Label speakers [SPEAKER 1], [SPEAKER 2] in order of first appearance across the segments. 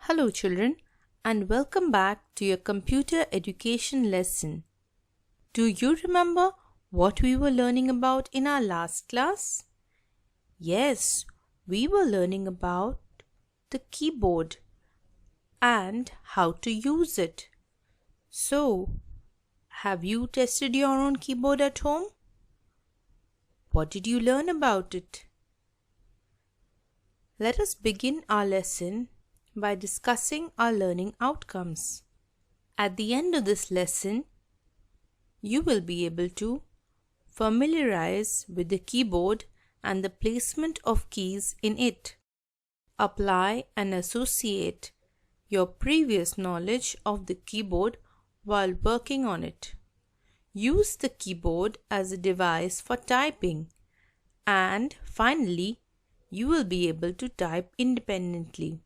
[SPEAKER 1] Hello children, and welcome back to your computer education lesson. Do you remember what we were learning about in our last class? Yes, we were learning about the keyboard and how to use it. So, have you tested your own keyboard at home? What did you learn about it? Let us begin our lesson by discussing our learning outcomes. At the end of this lesson, you will be able to familiarize with the keyboard and the placement of keys in it. Apply and associate your previous knowledge of the keyboard while working on it. Use the keyboard as a device for typing. And finally, you will be able to type independently.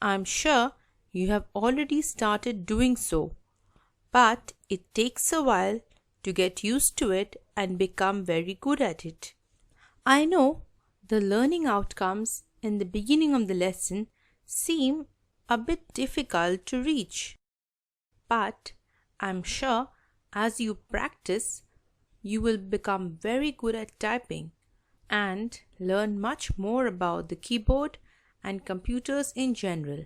[SPEAKER 1] I'm sure you have already started doing so, but it takes a while to get used to it and become very good at it. I know the learning outcomes in the beginning of the lesson seem a bit difficult to reach, but I'm sure as you practice, you will become very good at typing and learn much more about the keyboard and computers in general.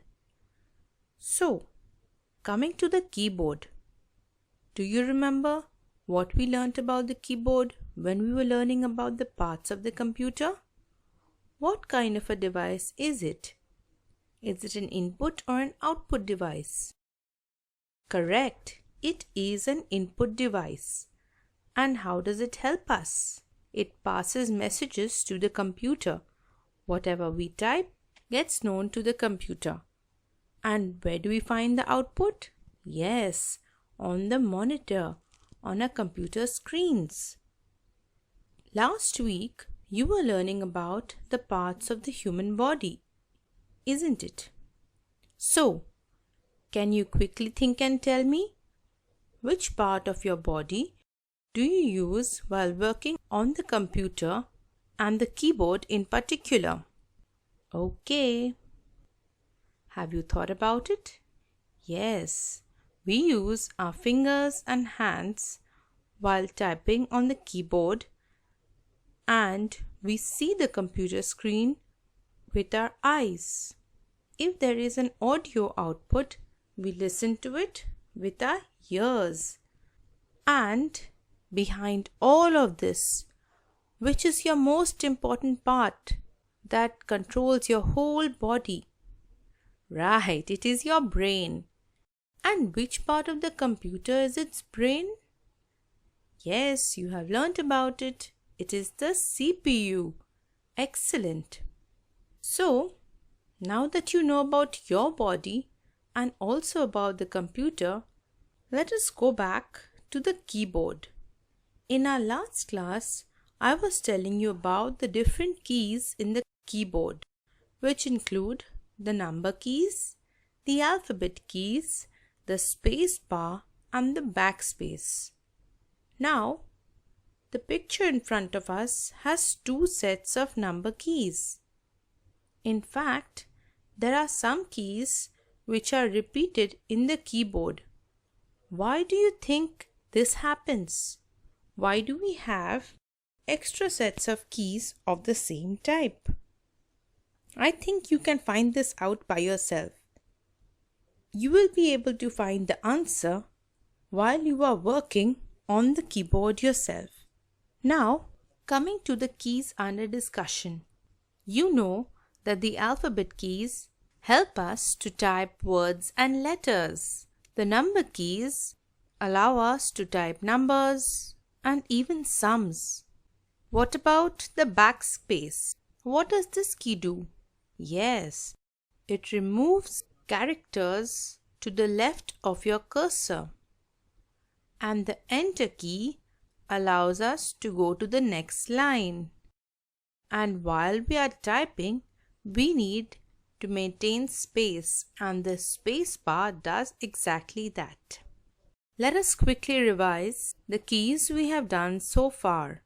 [SPEAKER 1] So, coming to the keyboard, do you remember what we learnt about the keyboard when we were learning about the parts of the computer? What kind of a device is it? Is it an input or an output device? Correct, it is an input device. And how does it help us? It passes messages to the computer. Whatever we type gets known to the computer. And where do we find the output? Yes, on the monitor, on a computer screens. Last week, you were learning about the parts of the human body, isn't it? So, can you quickly think and tell me which part of your body do you use while working on the computer and the keyboard in particular? Okay. Have you thought about it? Yes, we use our fingers and hands while typing on the keyboard, and we see the computer screen with our eyes. If there is an audio output, we listen to it with our ears. And behind all of this, which is your most important part that controls your whole body? Right, it is your brain. And which part of the computer is its brain? Yes, you have learnt about it. It is the CPU. Excellent. So, now that you know about your body and also about the computer, let us go back to the keyboard. In our last class, I was telling you about the different keys in the keyboard, which include the number keys, the alphabet keys, the space bar, and the backspace. Now, the picture in front of us has two sets of number keys. In fact, there are some keys which are repeated in the keyboard. Why do you think this happens? Why do we have extra sets of keys of the same type? I think you can find this out by yourself. You will be able to find the answer while you are working on the keyboard yourself. Now, coming to the keys under discussion. You know that the alphabet keys help us to type words and letters. The number keys allow us to type numbers and even sums. What about the backspace? What does this key do? Yes, it removes characters to the left of your cursor. And the enter key allows us to go to the next line. And while we are typing, we need to maintain space, and the space bar does exactly that. Let us quickly revise the keys we have done so far.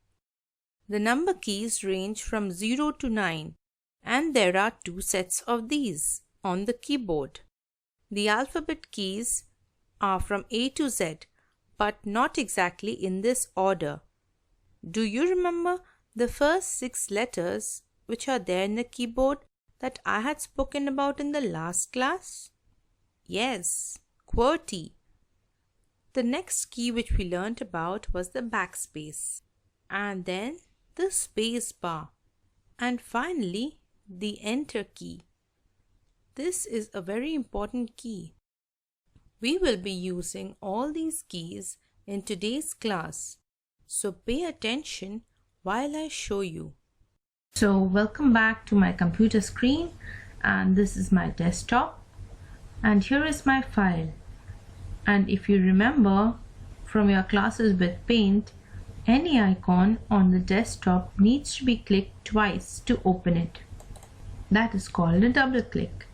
[SPEAKER 1] The number keys range from 0 to 9, and there are two sets of these. on the keyboard. The alphabet keys are from A to Z, but not exactly in this order. Do you remember the first 6 letters which are there in the keyboard that I had spoken about in the last class? Yes, QWERTY. The next key which we learnt about was the backspace, and then the space bar, and finally the enter key. This is a very important key. We will be using all these keys in today's class, so pay attention while I show you. So welcome back to my computer screen, and this is my desktop, and here is my file. And if you remember from your classes with Paint, any icon on the desktop needs to be clicked twice to open it. That is called a double click.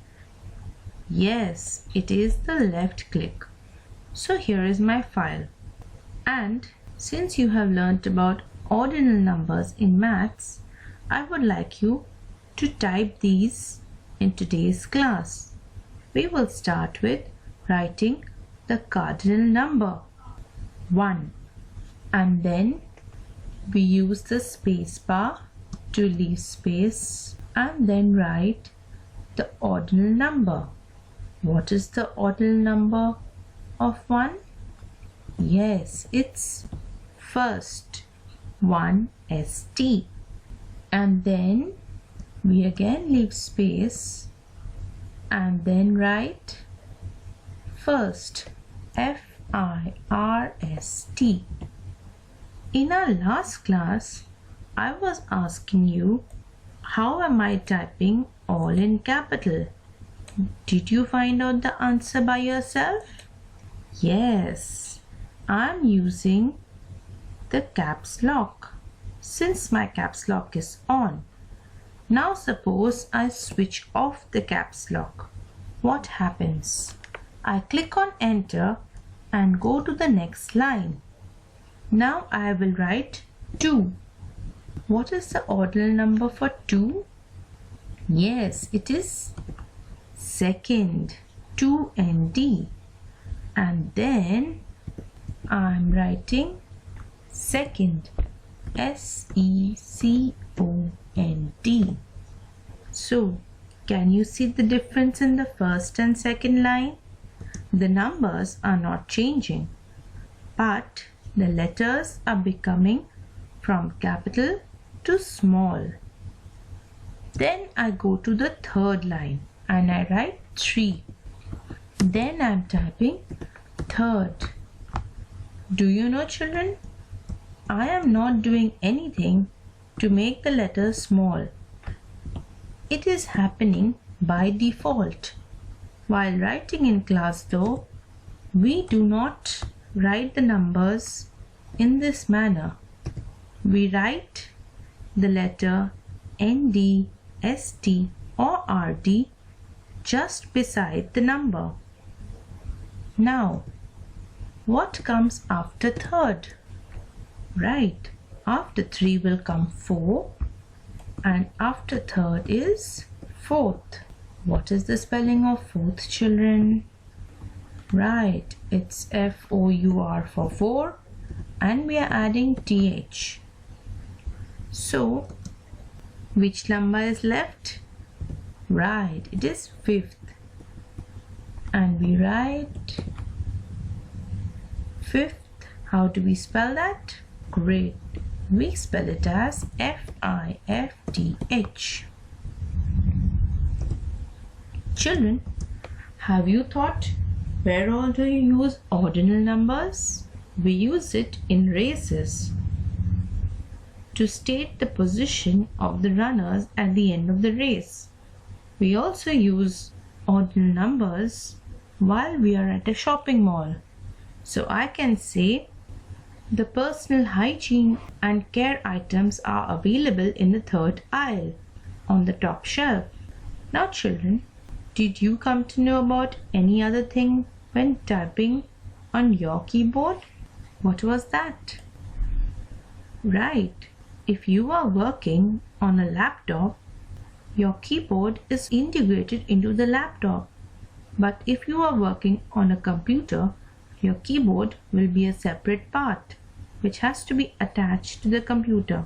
[SPEAKER 1] Yes, it is the left click. So here is my file. And since you have learnt about ordinal numbers in maths, I would like you to type these in today's class. We will start with writing the cardinal number 1, and then we use the space bar to leave space and then write the ordinal number. What is the ordinal number of 1? Yes, it's first 1st, and then we again leave space and then write first FIRST. In our last class, I was asking you, how am I typing all in capital? Did you find out the answer by yourself? Yes, I'm using the caps lock since my caps lock is on. Now suppose I switch off the caps lock. What happens? I click on enter and go to the next line. Now I will write 2. What is the ordinal number for 2? Yes, it is second, 2nd. And then I'm writing second, SECOND. So, can you see the difference in the first and second line? The numbers are not changing, but the letters are becoming from capital to small. Then I go to the third line and I write 3. Then I'm typing third. Do you know, children? I am not doing anything to make the letters small. It is happening by default. While writing in class though, we do not write the numbers in this manner. We write the letter ND, ST or RD just beside the number. Now, what comes after third? Right, after 3 will come 4 and after third is fourth. What is the spelling of fourth, children? Right, it's FOUR for 4 and we are adding TH. So, which number is left? Right, it is fifth. And we write fifth. How do we spell that? Great. We spell it as FIFTH. Children, have you thought where all do you use ordinal numbers? We use it in races to state the position of the runners at the end of the race. We also use ordinal numbers while we are at a shopping mall. So I can say the personal hygiene and care items are available in the third aisle on the top shelf. Now children, did you come to know about any other thing when typing on your keyboard? What was that? Right, if you are working on a laptop, your keyboard is integrated into the laptop. But if you are working on a computer, your keyboard will be a separate part which has to be attached to the computer.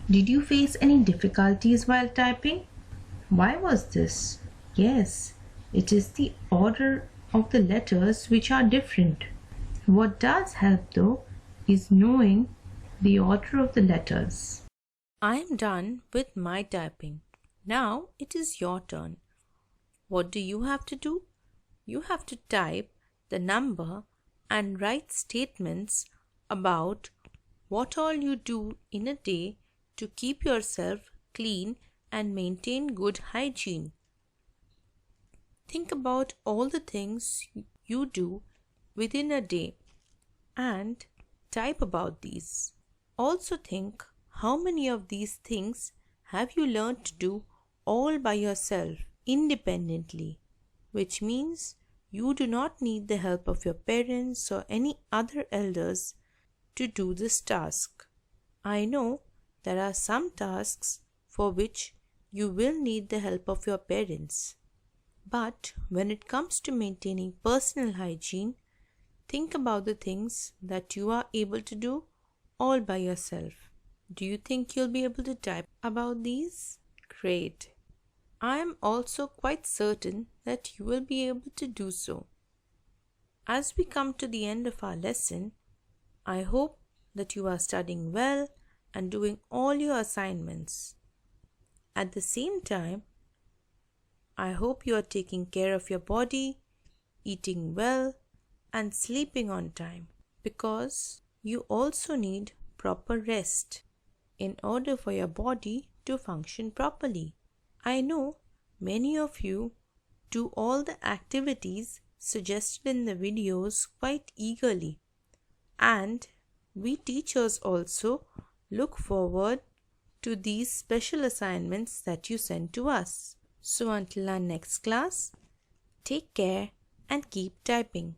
[SPEAKER 1] Did you face any difficulties while typing? Why was this? Yes, it is the order of the letters which are different. What does help though is knowing the order of the letters. I am done with my typing. Now it is your turn. What do you have to do? You have to type the number and write statements about what all you do in a day to keep yourself clean and maintain good hygiene. Think about all the things you do within a day and type about these. Also think how many of these things have you learned to do all by yourself independently, which means you do not need the help of your parents or any other elders to do this task. I know there are some tasks for which you will need the help of your parents. But when it comes to maintaining personal hygiene, think about the things that you are able to do all by yourself. Do you think you'll be able to type about these? Great. I am also quite certain that you will be able to do so. As we come to the end of our lesson, I hope that you are studying well and doing all your assignments. At the same time, I hope you are taking care of your body, eating well, and sleeping on time, because you also need proper rest in order for your body to function properly. I know many of you do all the activities suggested in the videos quite eagerly, and we teachers also look forward to these special assignments that you send to us. So until our next class, take care and keep typing.